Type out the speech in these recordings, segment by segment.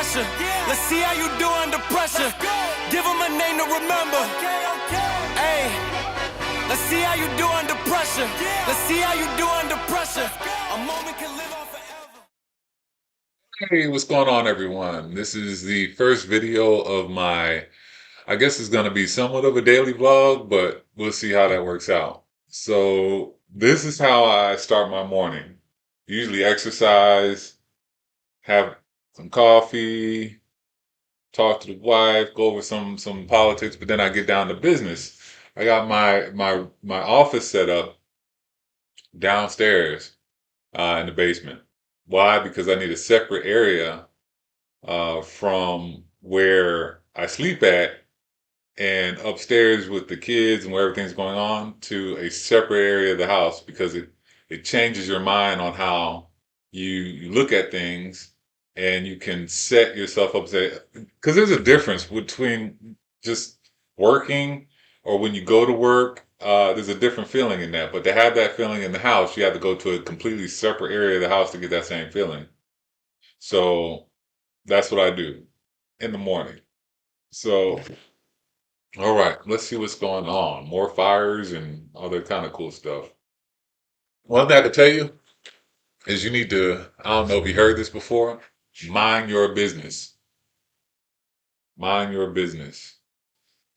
pressure. Let's see how you do under pressure. Give them a name to remember. Hey, let's see how you do under pressure. Let's see how you do under pressure. A moment can live on forever. Hey, what's going on, everyone? This is the first video of I guess it's going to be somewhat of a daily vlog, but we'll see how that works out. So, this is how I start my morning. Usually exercise, have some coffee, talk to the wife, go over some politics, but then I get down to business. I got my office set up downstairs in the basement. Why? Because I need a separate area from where I sleep at and upstairs with the kids and where everything's going on to a separate area of the house because it changes your mind on how you look at things and you can set yourself up because there's a difference between just working or when you go to work. There's a different feeling in that, but to have that feeling in the house, you have to go to a completely separate area of the house to get that same feeling. So that's what I do in the morning. So, all right, let's see what's going on. More fires and other kind of cool stuff. One thing I can tell you is you need to, I don't know if you heard this before, mind your business. Mind your business.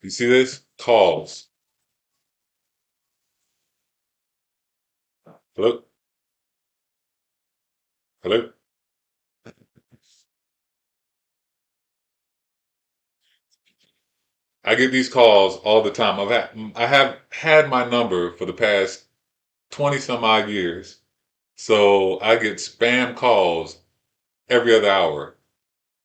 You see this? Calls. Hello? Hello? I get these calls all the time. I have had my number for the past 20 some odd years. So I get spam calls every other hour.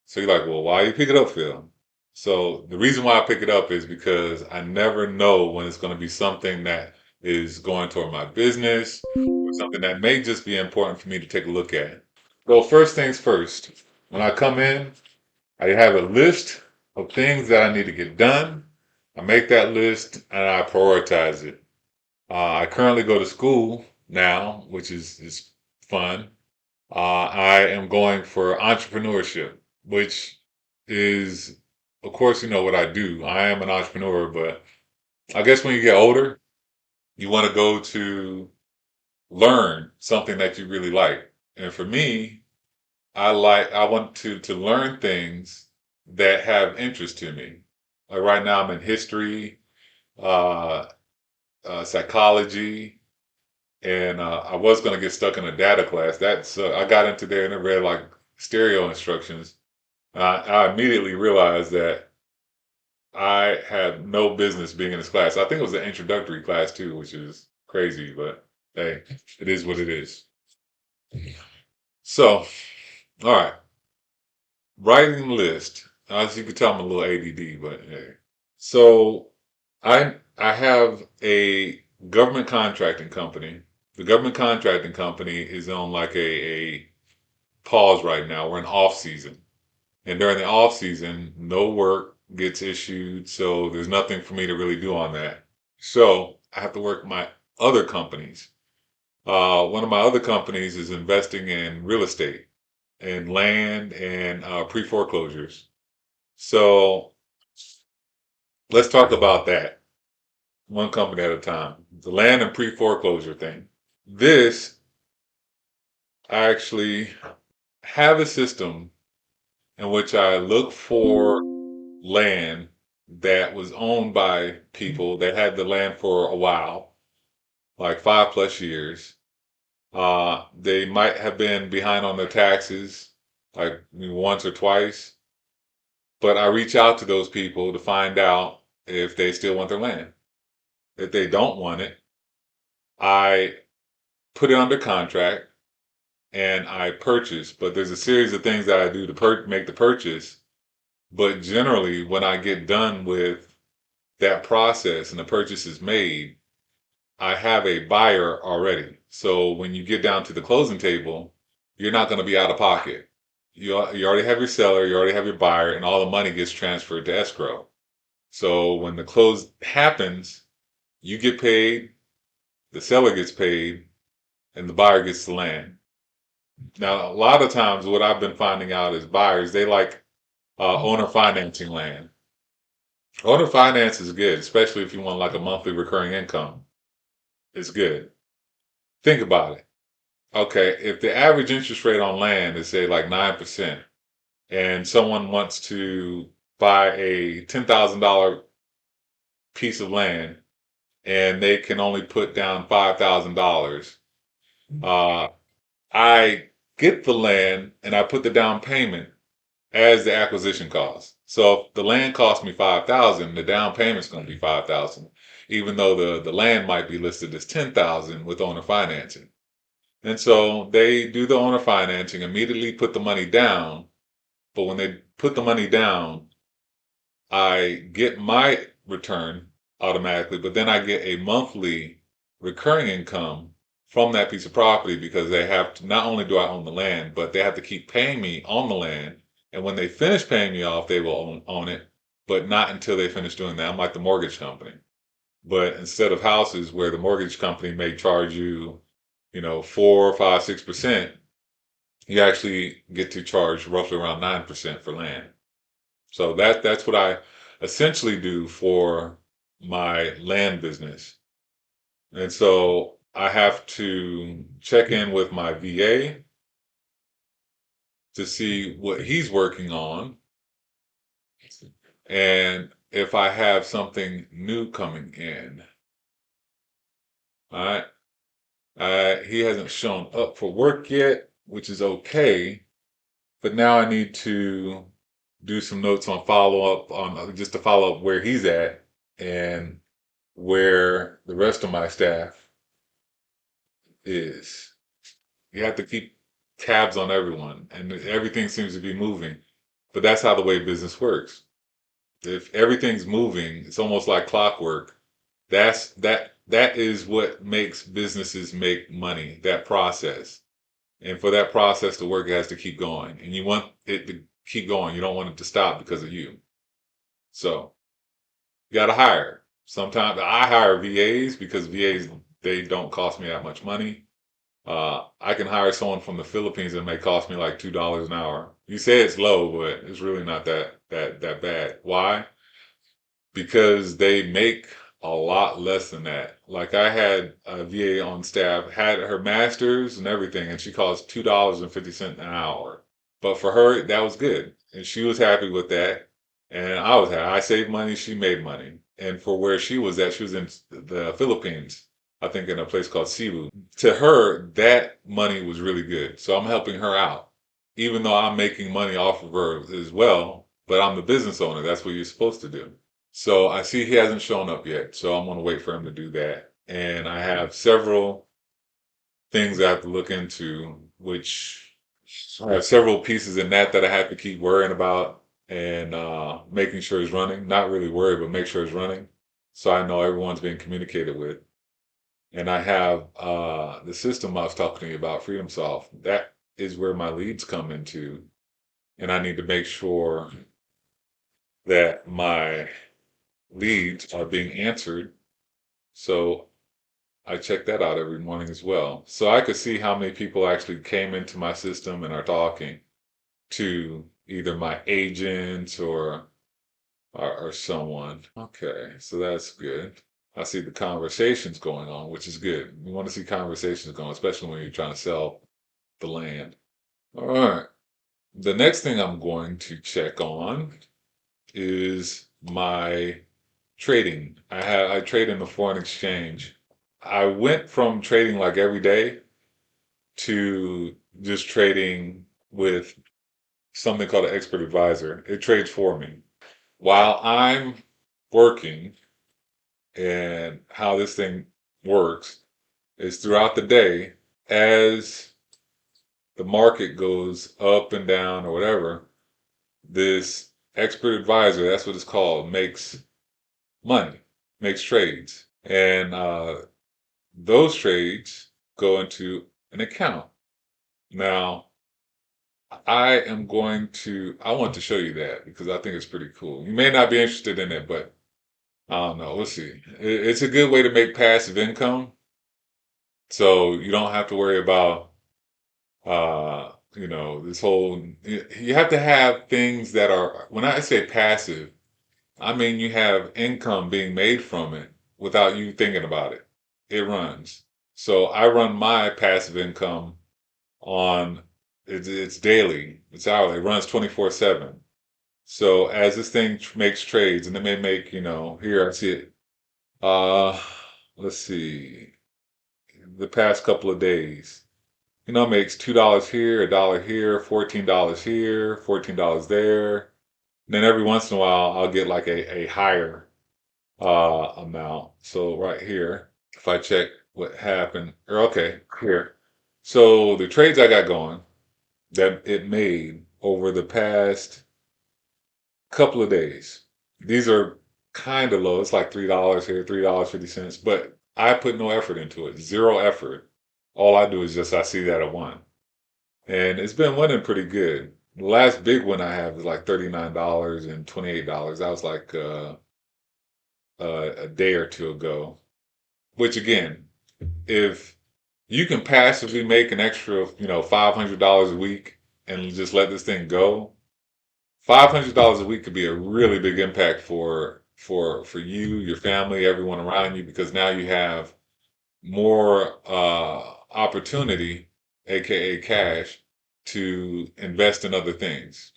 So you're like, well, why you pick it up, Phil? So the reason why I pick it up is because I never know when it's going to be something that is going toward my business or something that may just be important for me to take a look at. So first things first, when I come in, I have a list of things that I need to get done. I make that list and I prioritize it. I currently go to school now, which is fun. I am going for entrepreneurship, which is, of course, you know what I do. I am an entrepreneur, but I guess when you get older, you want to go to learn something that you really like. And for me, I want to learn things that have interest to me. Like right now, I'm in history, uh, psychology, and I was going to get stuck in a data class. That's I got into there and I read like stereo instructions. I immediately realized that I had no business being in this class. I think it was an introductory class too, which is crazy, but hey, it is what it is. So, all right, writing list. As you can tell, I'm a little ADD, but hey. So, I have a government contracting company. The government contracting company is on like a pause right now. We're in off season. And during the off season, no work gets issued, so there's nothing for me to really do on that. So I have to work my other companies. One of my other companies is investing in real estate and land and pre-foreclosures. So let's talk about that one company at a time. The land and pre-foreclosure thing. This, I actually have a system in which I look for land that was owned by people that had the land for a while, like 5+ years. They might have been behind on their taxes, like once or twice, but I reach out to those people to find out if they still want their land. If they don't want it, I put it under contract and I purchase. But there's a series of things that I do to make the purchase. But generally, when I get done with that process and the purchase is made, I have a buyer already. So when you get down to the closing table, you're not going to be out of pocket. You already have your seller, you already have your buyer, and all the money gets transferred to escrow. So when the close happens, you get paid, the seller gets paid, and the buyer gets the land. Now, a lot of times, what I've been finding out is buyers, they like owner financing land. Owner finance is good, especially if you want like a monthly recurring income. It's good. Think about it. Okay, if the average interest rate on land is say like 9%, and someone wants to buy a $10,000 piece of land and they can only put down $5,000, uh, I get the land and I put the down payment as the acquisition cost. So if the land cost me 5,000, the down payment's going to be 5,000, even though the land might be listed as 10,000 with owner financing. And so they do the owner financing, immediately put the money down. But when they put the money down, I get my return automatically, but then I get a monthly recurring income from that piece of property because they have to, not only do I own the land, but they have to keep paying me on the land. And when they finish paying me off, they will own it, but not until they finish doing that. I'm like the mortgage company. But instead of houses where the mortgage company may charge you, 4, 5, 6%, you actually get to charge roughly around 9% for land. So that's what I essentially do for my land business. And so I have to check in with my VA to see what he's working on and if I have something new coming in. All right. He hasn't shown up for work yet, which is okay. But now I need to do some notes on follow up on just to follow up where he's at and where the rest of my staff is. You have to keep tabs on everyone, and everything seems to be moving. But that's how the way business works. If everything's moving, it's almost like clockwork. That is what makes businesses make money, that process. And for that process to work, it has to keep going. And you want it to keep going. You don't want it to stop because of you. So you got to hire. Sometimes I hire VAs because VAs, they don't cost me that much money. I can hire someone from the Philippines and it may cost me like $2 an hour. You say it's low, but it's really not that bad. Why? Because they make a lot less than that. Like I had a VA on staff, had her master's and everything, and she cost $2.50 an hour. But for her, that was good, and she was happy with that, and I was happy. I saved money, she made money, and for where she was at, she was in the Philippines, I think in a place called Cebu. To her, that money was really good, so I'm helping her out, even though I'm making money off of her as well. But I'm the business owner. That's what you're supposed to do. So I see he hasn't shown up yet, so I'm going to wait for him to do that. And I have several things I have to look into, which I have several pieces in that I have to keep worrying about and making sure it's running. Not really worry, but make sure it's running. So I know everyone's being communicated with. And I have the system I was talking to you about, FreedomSoft. That is where my leads come into. And I need to make sure that my leads are being answered. So I check that out every morning as well. So I could see how many people actually came into my system and are talking to either my agents or someone. Okay, so that's good. I see the conversations going on, which is good. You want to see conversations going, especially when you're trying to sell the land. All right. The next thing I'm going to check on is my trading. I trade in the foreign exchange. I went from trading like every day to just trading with something called an expert advisor. It trades for me. While I'm working, and how this thing works is throughout the day, as the market goes up and down or whatever, this expert advisor, that's what it's called, makes money, makes trades. And those trades go into an account. Now, I want to show you that because I think it's pretty cool. You may not be interested in it, but I don't know. We'll see. It's a good way to make passive income. So you don't have to worry about this whole, you have to have things that are, when I say passive, I mean you have income being made from it without you thinking about it. It runs. So I run my passive income on, it's daily, it's hourly, it runs 24/7. So as this thing makes trades, and it may make, here I see it. Uh, let's see, the past couple of days. Makes $2 here, $1 here, $14 here, $14 there. And then every once in a while, I'll get like a higher amount. So right here, if I check what happened, or okay, here. So the trades I got going that it made over the past couple of days. These are kind of low. It's like $3 here, $3.50, but I put no effort into it. Zero effort. All I do is just I see that I won. And it's been winning pretty good. The last big one I have is like $39 and $28. That was like a day or two ago. Which again, if you can passively make an extra, $500 a week and just let this thing go, $500 a week could be a really big impact for you, your family, everyone around you, because now you have more opportunity, aka cash, to invest in other things.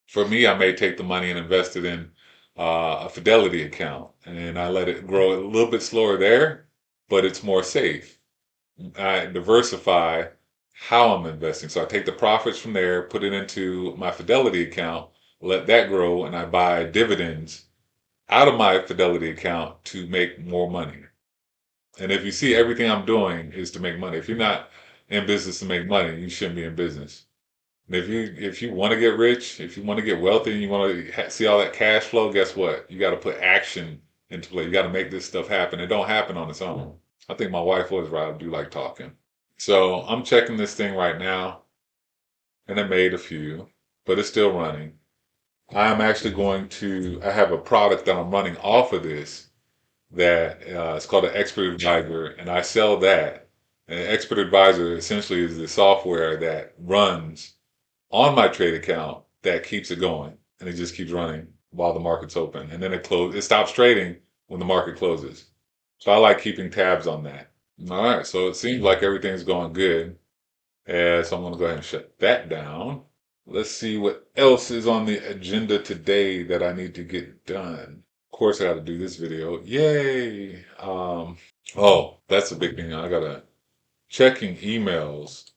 For me, I may take the money and invest it in a Fidelity account, and I let it grow a little bit slower there, but it's more safe. I diversify how I'm investing. So I take the profits from there, put it into my Fidelity account, let that grow, and I buy dividends out of my Fidelity account to make more money. And if you see everything I'm doing is to make money, if you're not in business to make money, you shouldn't be in business. And if you want to get rich, if you want to get wealthy, and you want to see all that cash flow, guess what? You got to put action into play. You got to make this stuff happen. It don't happen on its own. I think my wife was right. I do like talking. So I'm checking this thing right now, and it made a few, but it's still running. I'm actually I have a product that I'm running off of this that it's called an Expert Advisor, and I sell that. And an Expert Advisor essentially is the software that runs on my trade account that keeps it going, and it just keeps running while the market's open, and then it stops trading when the market closes. So I like keeping tabs on that. All right, so it seems like everything's going good. So I'm going to go ahead and shut that down. Let's see what else is on the agenda today that I need to get done. Of course, I got to do this video. Yay! Oh, that's a big thing. I got to checking emails.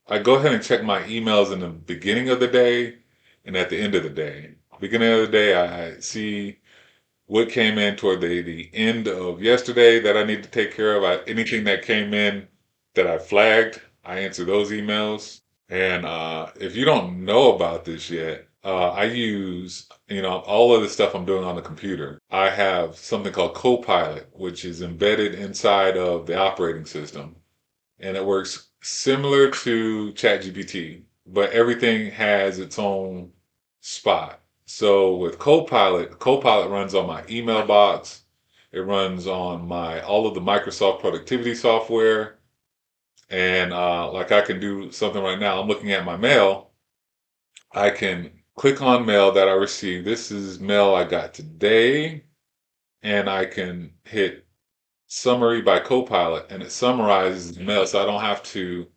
I go ahead and check my emails in the beginning of the day and at the end of the day. Beginning of the day, I see what came in toward the end of yesterday that I need to take care of. Anything that came in that I flagged, I answer those emails. And if you don't know about this yet, I use, all of the stuff I'm doing on the computer. I have something called Copilot, which is embedded inside of the operating system. And it works similar to ChatGPT, but everything has its own spot. So with Copilot runs on my email box. It runs on my all of the Microsoft productivity software. And like I can do something right now. I'm looking at my mail. I can click on mail that I received. This is mail I got today. And I can hit summary by Copilot, and it summarizes the mail, so I don't have to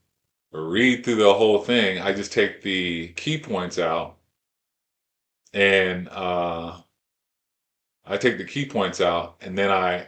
read through the whole thing. I just take the key points out, and and then I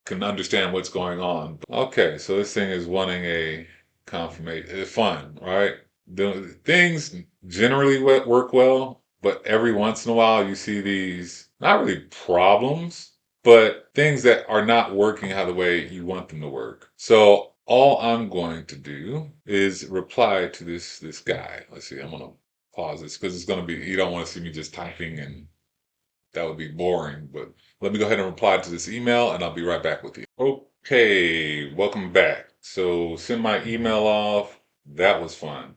can understand what's going on. Okay, so this thing is wanting a confirmation. It's fun, right? The things generally work well, but every once in a while you see these not really problems, but things that are not working how the way you want them to work. So all I'm going to do is reply to this guy. Let's see, I'm gonna pause this because it's gonna be, you don't want to see me just typing, and that would be boring. But let me go ahead and reply to this email, and I'll be right back with you. Okay, welcome back. So send my email off. That was fun.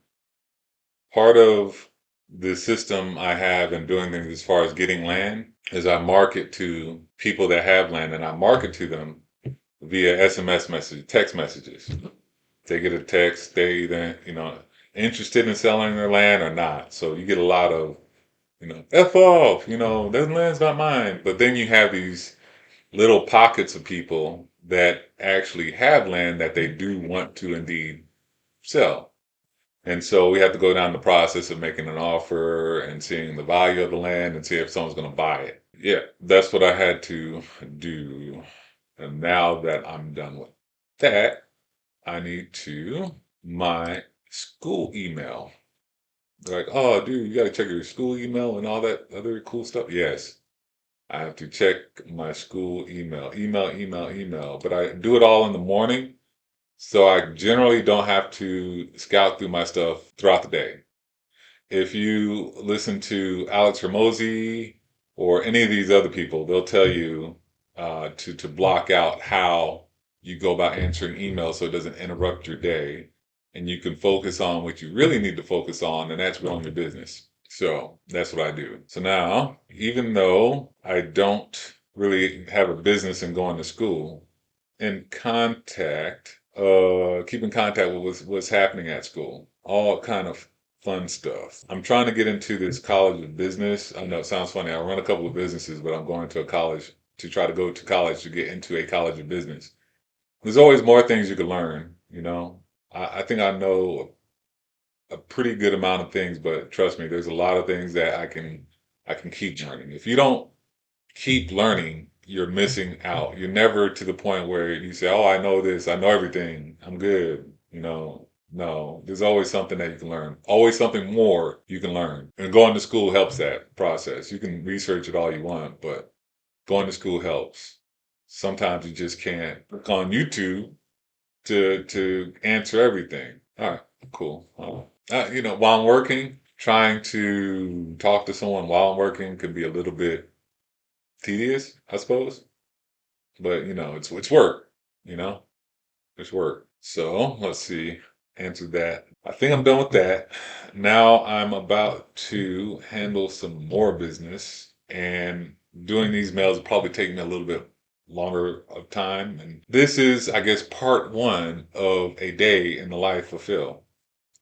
Part of the system I have in doing things as far as getting land is I market to people that have land, and I market to them via SMS message, text messages. They get a text, they then, interested in selling their land or not. So you get a lot of, F off, that land's not mine. But then you have these little pockets of people that actually have land that they do want to indeed sell. And so we have to go down the process of making an offer and seeing the value of the land and see if someone's going to buy it. Yeah, that's what I had to do. And now that I'm done with that, I need to my school email. They're like, oh, dude, you got to check your school email and all that other cool stuff. Yes, I have to check my school email. But I do it all in the morning. So I generally don't have to scout through my stuff throughout the day. If you listen to Alex Hermosi or any of these other people, they'll tell you to block out how you go about answering emails so it doesn't interrupt your day, and you can focus on what you really need to focus on, and that's growing your business. So that's what I do. So now, even though I don't really have a business in going to school, keep in contact with what's happening at school. All kind of fun stuff. I'm trying to get into this college of business. I know it sounds funny. I run a couple of businesses, but I'm going to a college to try to go to college to get into a college of business. There's always more things you can learn, I think I know a pretty good amount of things, but trust me, there's a lot of things that I can keep learning. If you don't keep learning, you're missing out. You're never to the point where you say, oh, I know this, I know everything, I'm good. No, there's always something that you can learn, always something more you can learn. And going to school helps that process. You can research it all you want, but going to school helps. Sometimes you just can't look on YouTube to answer everything. All right, cool. While I'm working, trying to talk to someone while I'm working can be a little bit tedious, I suppose. But it's work. You know, it's work. So let's see. Answer that. I think I'm done with that. Now I'm about to handle some more business, and doing these mails will probably take me a little bit longer of time. And this is, I guess, part one of a day in the life of Phil.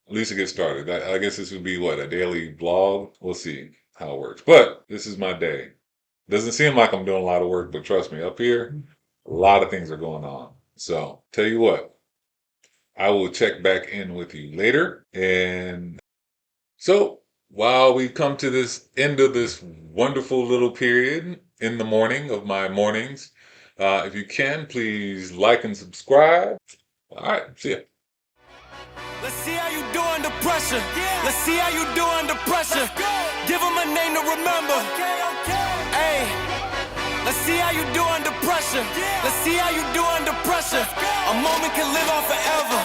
At least to get started. I guess this would be what, a daily blog? We'll see how it works. But this is my day. Doesn't seem like I'm doing a lot of work, but trust me, up here, a lot of things are going on. So, tell you what, I will check back in with you later. And so, while we come to this end of this wonderful little period in the morning of my mornings, if you can, please like and subscribe. All right, see ya. Let's see how you do under pressure. Let's see how you do under pressure. Give them a name to remember. Hey, let's see how you do under pressure. Let's see how you do under pressure. A moment can live on forever.